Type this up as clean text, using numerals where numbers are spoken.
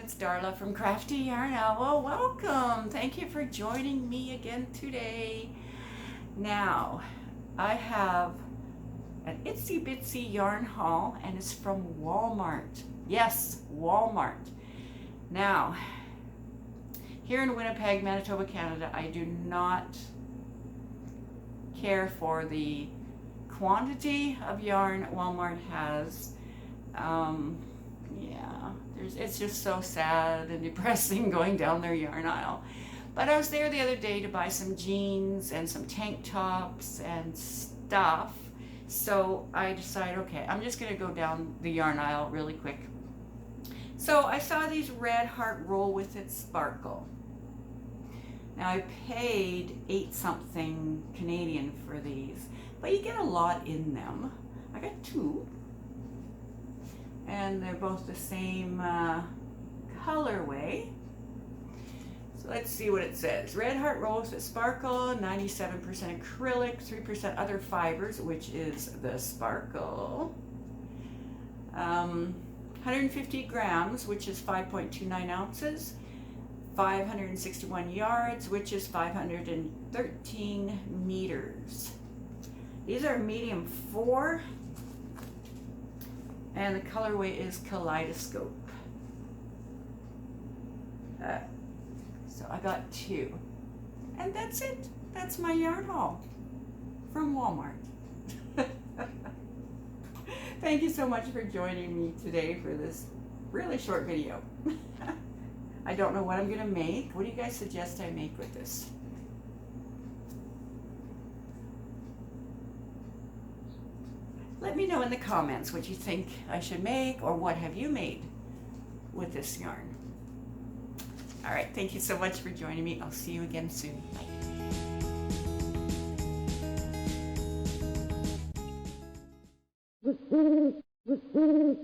it's Darla from Crafty Yarn Owl. Welcome. Thank you for joining me again today. Now, I have an Itsy Bitsy yarn haul and it's from Walmart. Yes, Walmart. Now, here in Winnipeg, Manitoba, Canada, I do not care for the quantity of yarn Walmart has. It's just so sad and depressing going down their yarn aisle. But I was there the other day to buy some jeans and some tank tops and stuff. So I decided, okay, I'm just going to go down the yarn aisle really quick. So I saw these red heart roll with its sparkle. Now I paid 8 something Canadian for these, but you get a lot in them. I got 2. And they're both the same colorway. So let's see what it says. Red Heart Rolls with Sparkle, 97% acrylic, 3% other fibers, which is the sparkle. 150 grams, which is 5.29 ounces. 561 yards, which is 513 meters. These are medium 4. And the colorway is Kaleidoscope. So I got 2. And that's it. That's my yarn haul from Walmart. Thank you so much for joining me today for this really short video. I don't know what I'm going to make. What do you guys suggest I make with this? Let me know in the comments what you think I should make, or what have you made with this yarn. All right, thank you so much for joining me. I'll see you again soon. Bye.